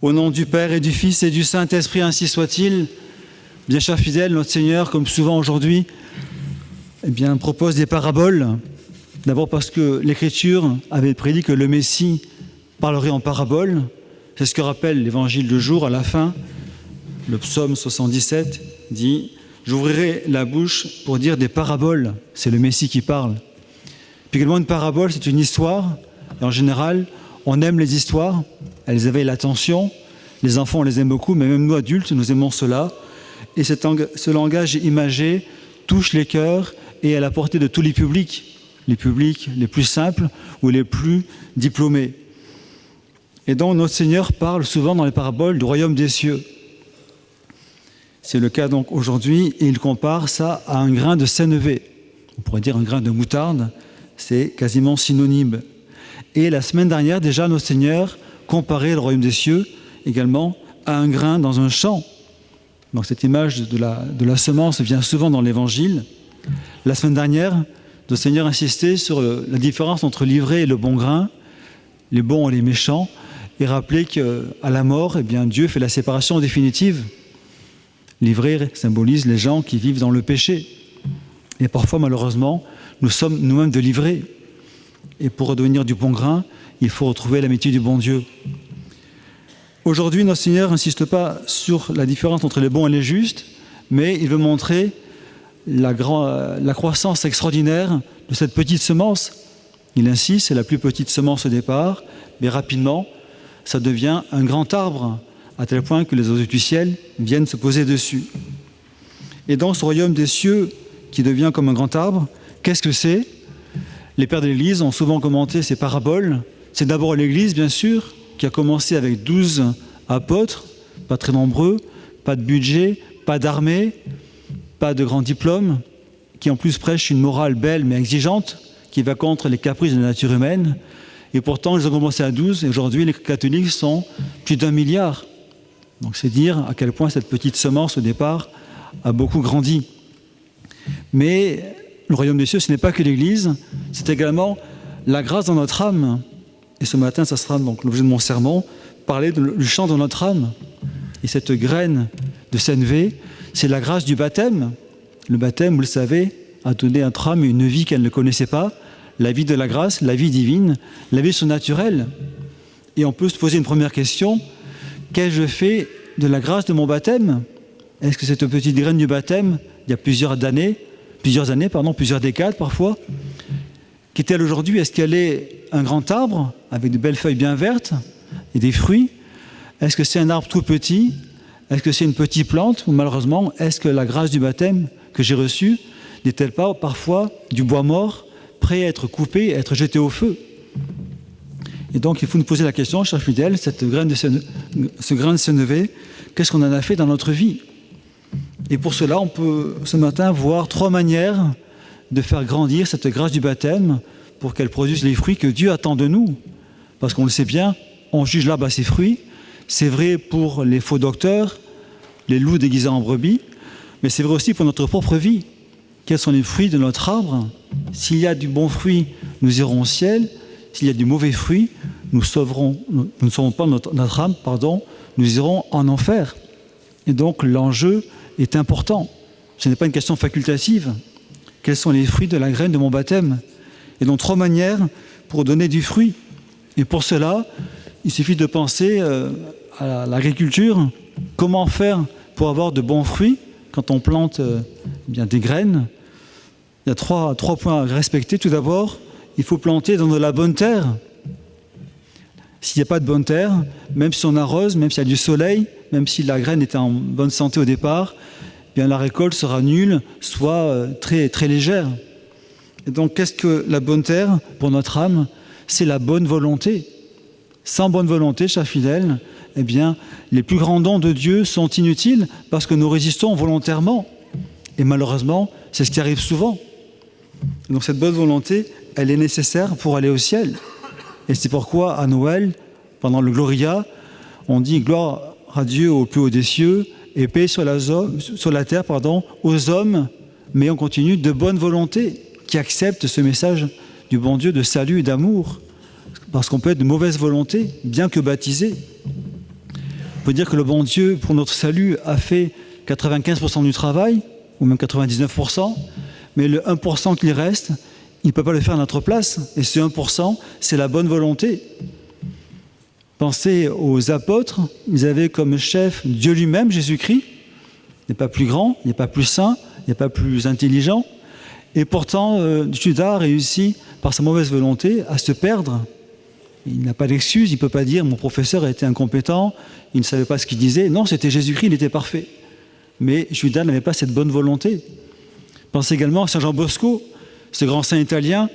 Au nom du Père et du Fils et du Saint-Esprit, ainsi soit-il. Bien chers fidèles, notre Seigneur, comme souvent aujourd'hui, propose des paraboles. D'abord parce que l'Écriture avait prédit que le Messie parlerait en paraboles. C'est ce que rappelle l'Évangile du jour à la fin. Le psaume 77 dit « J'ouvrirai la bouche pour dire des paraboles ». C'est le Messie qui parle. Puis également, une parabole, c'est une histoire. Et en général, on aime les histoires. Elles éveillent l'attention. Les enfants, on les aime beaucoup, mais même nous, adultes, nous aimons cela. Et ce langage imagé touche les cœurs et est à la portée de tous les publics les plus simples ou les plus diplômés. Et donc, notre Seigneur parle souvent dans les paraboles du royaume des cieux. C'est le cas donc aujourd'hui, et il compare ça à un grain de sénévé. On pourrait dire un grain de moutarde, c'est quasiment synonyme. Et la semaine dernière, déjà, notre Seigneur comparait le royaume des cieux également à un grain dans un champ. Donc cette image de la semence vient souvent dans l'Évangile. La semaine dernière, le Seigneur insistait sur la différence entre l'ivraie et le bon grain, les bons et les méchants, et rappelait qu'à la mort, Dieu fait la séparation définitive. L'ivraie symbolise les gens qui vivent dans le péché. Et parfois, malheureusement, nous sommes nous-mêmes de l'ivraie. Et pour redevenir du bon grain, il faut retrouver l'amitié du bon Dieu. Aujourd'hui, notre Seigneur n'insiste pas sur la différence entre les bons et les justes, mais il veut montrer la croissance extraordinaire de cette petite semence. Il insiste, c'est la plus petite semence au départ, mais rapidement, ça devient un grand arbre, à tel point que les oiseaux du ciel viennent se poser dessus. Et dans ce royaume des cieux, qui devient comme un grand arbre, qu'est-ce que c'est ? Les pères de l'Église ont souvent commenté ces paraboles. C'est d'abord l'Église, bien sûr, qui a commencé avec 12 apôtres, pas très nombreux, pas de budget, pas d'armée, pas de grands diplômes, qui en plus prêchent une morale belle mais exigeante, qui va contre les caprices de la nature humaine. Et pourtant, ils ont commencé à 12, et aujourd'hui, les catholiques sont plus d'1 milliard. Donc c'est dire à quel point cette petite semence, au départ, a beaucoup grandi. Mais le royaume des cieux, ce n'est pas que l'Église, c'est également la grâce dans notre âme. Et ce matin, ça sera donc l'objet de mon sermon, parler du chant de notre âme. Et cette graine de sénévé, c'est la grâce du baptême. Le baptême, vous le savez, a donné à notre âme une vie qu'elle ne connaissait pas, la vie de la grâce, la vie divine, la vie surnaturelle. Et on peut se poser une première question, qu'ai-je fait de la grâce de mon baptême ? Est-ce que cette petite graine du baptême, il y a plusieurs décades parfois, qu'est-elle aujourd'hui ? Est-ce qu'elle est un grand arbre avec de belles feuilles bien vertes et des fruits ? Est-ce que c'est un arbre tout petit ? Est-ce que c'est une petite plante ? Ou malheureusement, est-ce que la grâce du baptême que j'ai reçue n'est-elle pas parfois du bois mort, prêt à être coupé, à être jeté au feu ? Et donc, il faut nous poser la question, chers fidèles, ce grain de sénévé, qu'est-ce qu'on en a fait dans notre vie ? Et pour cela, on peut ce matin voir 3 manières de faire grandir cette grâce du baptême pour qu'elle produise les fruits que Dieu attend de nous. Parce qu'on le sait bien, on juge l'arbre à ses fruits. C'est vrai pour les faux docteurs, les loups déguisés en brebis, mais c'est vrai aussi pour notre propre vie. Quels sont les fruits de notre arbre ? S'il y a du bon fruit, nous irons au ciel. S'il y a du mauvais fruit, nous ne sauverons pas notre âme, nous irons en enfer. Et donc l'enjeu est important. Ce n'est pas une question facultative. Quels sont les fruits de la graine de mon baptême ? Et donc 3 manières pour donner du fruit. Et pour cela, il suffit de penser à l'agriculture. Comment faire pour avoir de bons fruits quand on plante des graines ? Il y a 3 points à respecter. Tout d'abord, il faut planter dans de la bonne terre. S'il n'y a pas de bonne terre, même si on arrose, même s'il y a du soleil, même si la graine est en bonne santé au départ, la récolte sera nulle, soit très, très légère. Et donc, qu'est-ce que la bonne terre pour notre âme ? C'est la bonne volonté. Sans bonne volonté, chers fidèles, les plus grands dons de Dieu sont inutiles parce que nous résistons volontairement. Et malheureusement, c'est ce qui arrive souvent. Donc cette bonne volonté, elle est nécessaire pour aller au ciel. Et c'est pourquoi à Noël, pendant le Gloria, on dit « Gloire à Dieu au plus haut des cieux et paix sur la terre aux hommes », mais on continue de bonne volonté, qui acceptent ce message du bon Dieu de salut et d'amour. Parce qu'on peut être de mauvaise volonté, bien que baptisé. On peut dire que le bon Dieu, pour notre salut, a fait 95% du travail, ou même 99%, mais le 1% qu'il reste, il ne peut pas le faire à notre place. Et ce 1%, c'est la bonne volonté. Pensez aux apôtres, ils avaient comme chef Dieu lui-même, Jésus-Christ. Il n'est pas plus grand, il n'est pas plus saint, il n'est pas plus intelligent. Et pourtant, Judas a réussi, par sa mauvaise volonté, à se perdre. Il n'a pas d'excuse, il ne peut pas dire « mon professeur a été incompétent, il ne savait pas ce qu'il disait ». Non, c'était Jésus-Christ, il était parfait. Mais Judas n'avait pas cette bonne volonté. Pensez également à Saint Jean Bosco, ce grand saint italien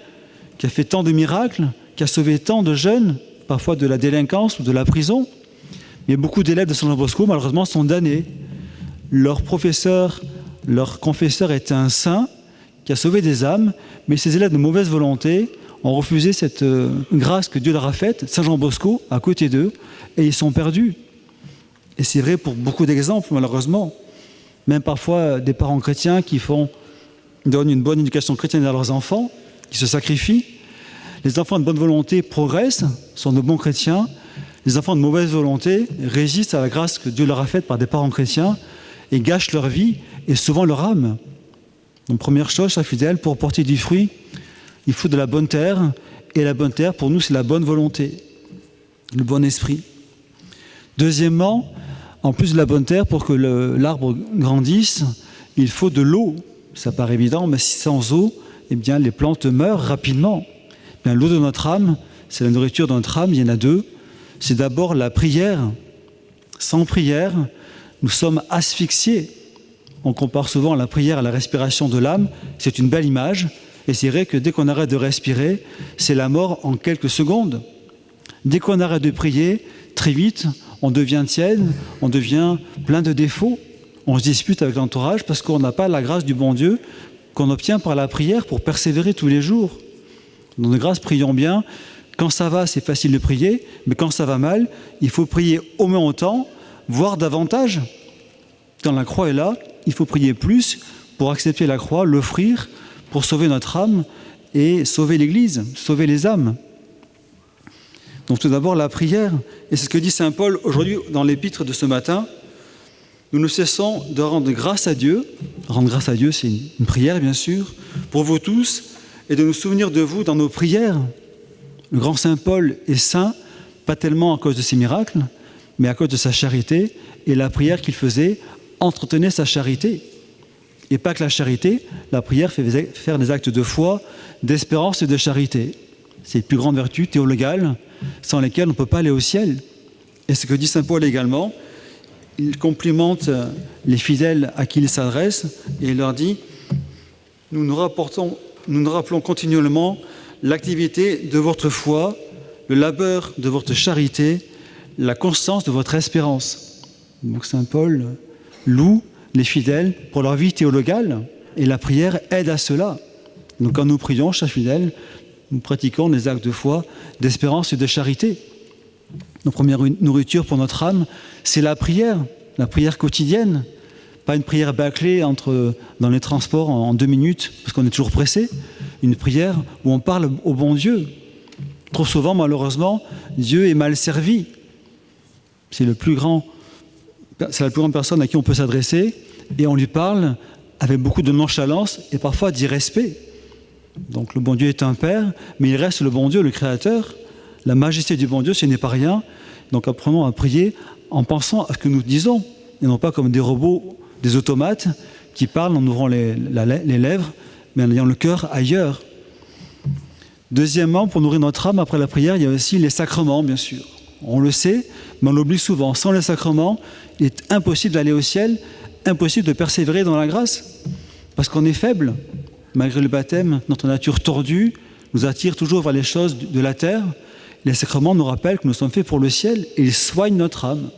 qui a fait tant de miracles, qui a sauvé tant de jeunes, parfois de la délinquance ou de la prison. Mais beaucoup d'élèves de Saint Jean Bosco, malheureusement, sont damnés. Leur professeur, leur confesseur était un saint qui a sauvé des âmes, mais ces élèves de mauvaise volonté ont refusé cette grâce que Dieu leur a faite, Saint Jean Bosco, à côté d'eux, et ils sont perdus. Et c'est vrai pour beaucoup d'exemples, malheureusement. Même parfois des parents chrétiens qui donnent une bonne éducation chrétienne à leurs enfants, qui se sacrifient. Les enfants de bonne volonté progressent, sont de bons chrétiens. Les enfants de mauvaise volonté résistent à la grâce que Dieu leur a faite par des parents chrétiens et gâchent leur vie et souvent leur âme. Donc première chose, chers fidèles, pour porter du fruit, il faut de la bonne terre. Et la bonne terre, pour nous, c'est la bonne volonté, le bon esprit. Deuxièmement, en plus de la bonne terre, pour que l'arbre grandisse, il faut de l'eau. Ça paraît évident, mais sans eau, eh bien, les plantes meurent rapidement. Eh bien, l'eau de notre âme, c'est la nourriture de notre âme, il y en a deux. C'est d'abord la prière. Sans prière, nous sommes asphyxiés. On compare souvent la prière à la respiration de l'âme. C'est une belle image. Et c'est vrai que dès qu'on arrête de respirer, c'est la mort en quelques secondes. Dès qu'on arrête de prier, très vite, on devient tiède, on devient plein de défauts. On se dispute avec l'entourage parce qu'on n'a pas la grâce du bon Dieu qu'on obtient par la prière pour persévérer tous les jours. Donc de grâce, prions bien. Quand ça va, c'est facile de prier, mais quand ça va mal, il faut prier au moins autant, voire davantage. Quand la croix est là, il faut prier plus pour accepter la croix, l'offrir, pour sauver notre âme et sauver l'Église, sauver les âmes. Donc tout d'abord la prière, et c'est ce que dit saint Paul aujourd'hui dans l'épître de ce matin. Nous ne cessons de rendre grâce à Dieu. Rendre grâce à Dieu, c'est une prière bien sûr, pour vous tous, et de nous souvenir de vous dans nos prières. Le grand saint Paul est saint, pas tellement à cause de ses miracles, mais à cause de sa charité, et la prière qu'il faisait entretenait sa charité. Et pas que la charité, la prière fait faire des actes de foi, d'espérance et de charité. C'est les plus grandes vertus théologales sans lesquelles on ne peut pas aller au ciel. Et ce que dit saint Paul également, il complimente les fidèles à qui il s'adresse et il leur dit « Nous nous rappelons continuellement l'activité de votre foi, le labeur de votre charité, la constance de votre espérance. » Donc saint Paul loue les fidèles pour leur vie théologale et la prière aide à cela. Donc quand nous prions, chers fidèles, nous pratiquons des actes de foi, d'espérance et de charité. Notre première nourriture pour notre âme, c'est la prière quotidienne. Pas une prière bâclée dans les transports en 2 minutes, parce qu'on est toujours pressé. Une prière où on parle au bon Dieu. Trop souvent, malheureusement, Dieu est mal servi. C'est la plus grande personne à qui on peut s'adresser, et on lui parle avec beaucoup de nonchalance et parfois d'irrespect. Donc le bon Dieu est un Père, mais il reste le bon Dieu, le Créateur. La majesté du bon Dieu, ce n'est pas rien. Donc apprenons à prier en pensant à ce que nous disons, et non pas comme des robots, des automates qui parlent en ouvrant les lèvres, mais en ayant le cœur ailleurs. Deuxièmement, pour nourrir notre âme après la prière, il y a aussi les sacrements, bien sûr. On le sait, mais on l'oublie souvent. Sans les sacrements, il est impossible d'aller au ciel, impossible de persévérer dans la grâce, parce qu'on est faible. Malgré le baptême, notre nature tordue nous attire toujours vers les choses de la terre. Les sacrements nous rappellent que nous sommes faits pour le ciel et ils soignent notre âme.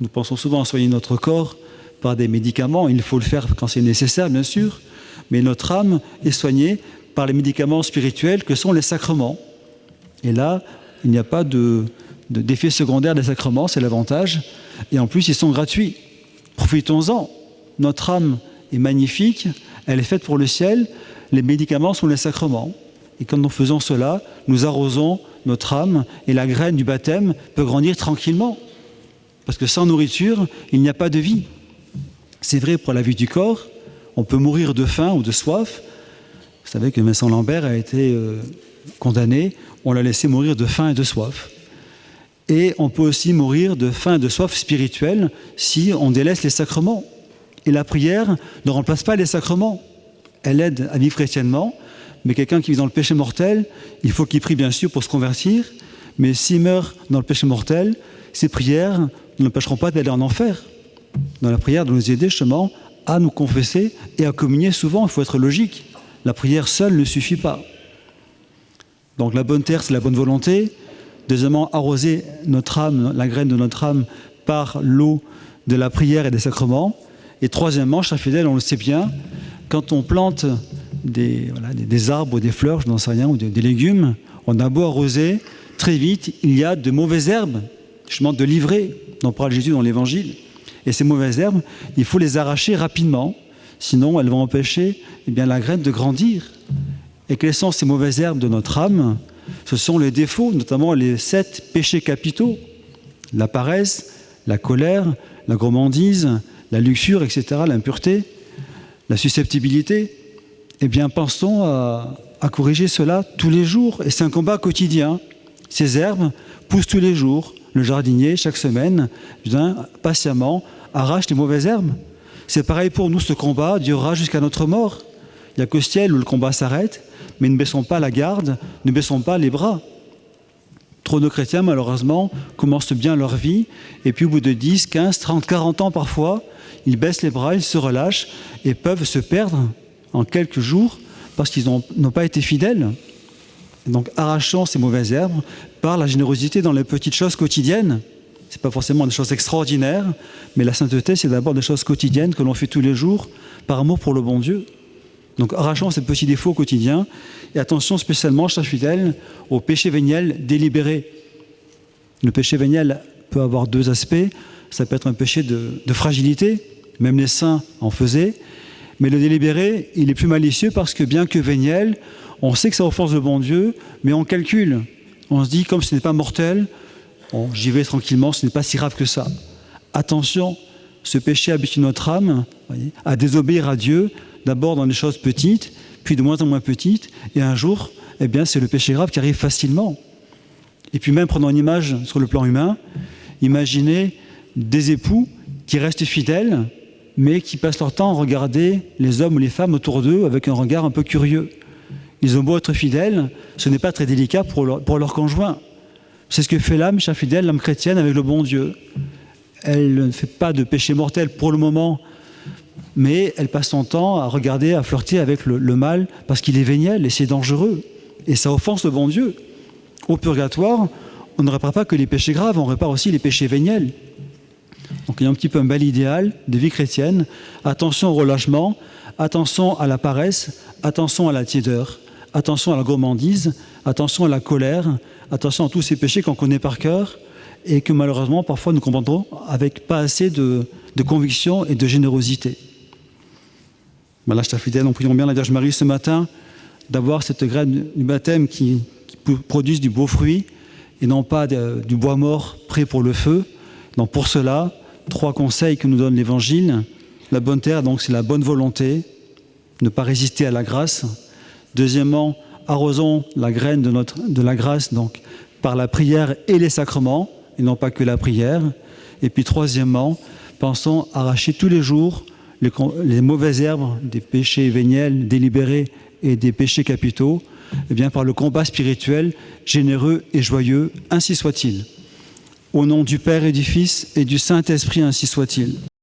Nous pensons souvent à soigner notre corps par des médicaments. Il faut le faire quand c'est nécessaire, bien sûr. Mais notre âme est soignée par les médicaments spirituels que sont les sacrements. Et là, il n'y a pas d'effet secondaire des sacrements, c'est l'avantage. Et en plus, ils sont gratuits. Profitons-en. Notre âme est magnifique, elle est faite pour le ciel. Les médicaments sont les sacrements. Et quand nous faisons cela, nous arrosons notre âme et la graine du baptême peut grandir tranquillement. Parce que sans nourriture, il n'y a pas de vie. C'est vrai pour la vie du corps, on peut mourir de faim ou de soif. Vous savez que Vincent Lambert a été condamné, on l'a laissé mourir de faim et de soif. Et on peut aussi mourir de faim et de soif spirituelle si on délaisse les sacrements. Et la prière ne remplace pas les sacrements. Elle aide à vivre chrétiennement, mais quelqu'un qui vit dans le péché mortel, il faut qu'il prie bien sûr pour se convertir, mais s'il meurt dans le péché mortel, ses prières ne l'empêcheront pas d'aller en enfer. Dans la prière, de nous aider justement à nous confesser et à communier souvent, il faut être logique. La prière seule ne suffit pas. Donc la bonne terre, c'est la bonne volonté. Deuxièmement, arroser notre âme, la graine de notre âme, par l'eau de la prière et des sacrements. Et troisièmement, chers fidèles, on le sait bien, quand on plante des arbres ou des fleurs, je n'en sais rien, ou des légumes, on a beau arroser, très vite, il y a de mauvaises herbes, justement de livrées, dont parle Jésus dans l'Évangile. Et ces mauvaises herbes, il faut les arracher rapidement, sinon elles vont empêcher la graine de grandir. Et quelles sont ces mauvaises herbes de notre âme? Ce sont les défauts, notamment les 7 péchés capitaux, la paresse, la colère, la gourmandise, la luxure, etc., l'impureté, la susceptibilité. Eh bien, pensons à corriger cela tous les jours. Et c'est un combat quotidien. Ces herbes poussent tous les jours. Le jardinier, chaque semaine, patiemment, arrache les mauvaises herbes. C'est pareil pour nous, ce combat durera jusqu'à notre mort. Il n'y a qu'au ciel où le combat s'arrête, mais ne baissons pas la garde, ne baissons pas les bras. Trop de chrétiens, malheureusement, commencent bien leur vie, et puis au bout de 10, 15, 30, 40 ans parfois, ils baissent les bras, ils se relâchent, et peuvent se perdre en quelques jours, parce qu'ils n'ont pas été fidèles. Et donc arrachons ces mauvaises herbes par la générosité dans les petites choses quotidiennes. Ce n'est pas forcément des choses extraordinaires, mais la sainteté, c'est d'abord des choses quotidiennes que l'on fait tous les jours, par amour pour le bon Dieu. Donc arrachons ces petits défauts quotidiens, et attention spécialement, chers fidèles, au péché véniel délibéré. Le péché véniel peut avoir 2 aspects. Ça peut être un péché de fragilité, même les saints en faisaient, mais le délibéré, il est plus malicieux parce que bien que véniel, on sait que ça offense le bon Dieu, mais on calcule. On se dit, comme ce n'est pas mortel, j'y vais tranquillement, ce n'est pas si grave que ça. Attention, ce péché habitue notre âme à désobéir à Dieu, d'abord dans les choses petites, puis de moins en moins petites, et un jour, c'est le péché grave qui arrive facilement. Et puis même, prenons une image sur le plan humain, imaginez des époux qui restent fidèles, mais qui passent leur temps à regarder les hommes ou les femmes autour d'eux avec un regard un peu curieux. Ils ont beau être fidèles, ce n'est pas très délicat pour leur conjoint. C'est ce que fait l'âme, chère fidèle, l'âme chrétienne avec le bon Dieu. Elle ne fait pas de péché mortel pour le moment, mais elle passe son temps à regarder, à flirter avec le mal, parce qu'il est véniel et c'est dangereux. Et ça offense le bon Dieu. Au purgatoire, on ne répare pas que les péchés graves, on répare aussi les péchés véniels. Donc il y a un petit peu un bel idéal de vie chrétienne. Attention au relâchement, attention à la paresse, attention à la tiédeur, attention à la gourmandise, attention à la colère, attention à tous ces péchés qu'on connaît par cœur et que malheureusement parfois nous comprendrons avec pas assez de conviction et de générosité. Voilà, chers fidèles, nous prions bien la Vierge Marie ce matin d'avoir cette graine du baptême qui produise du beau fruit et non pas du bois mort prêt pour le feu. Donc pour cela, 3 conseils que nous donne l'Évangile. La bonne terre, donc c'est la bonne volonté, ne pas résister à la grâce. Deuxièmement, arrosons la graine de la grâce donc par la prière et les sacrements, et non pas que la prière. Et puis troisièmement, pensons arracher tous les jours les mauvaises herbes des péchés véniels délibérés et des péchés capitaux, par le combat spirituel généreux et joyeux, ainsi soit-il. Au nom du Père et du Fils et du Saint-Esprit, ainsi soit-il.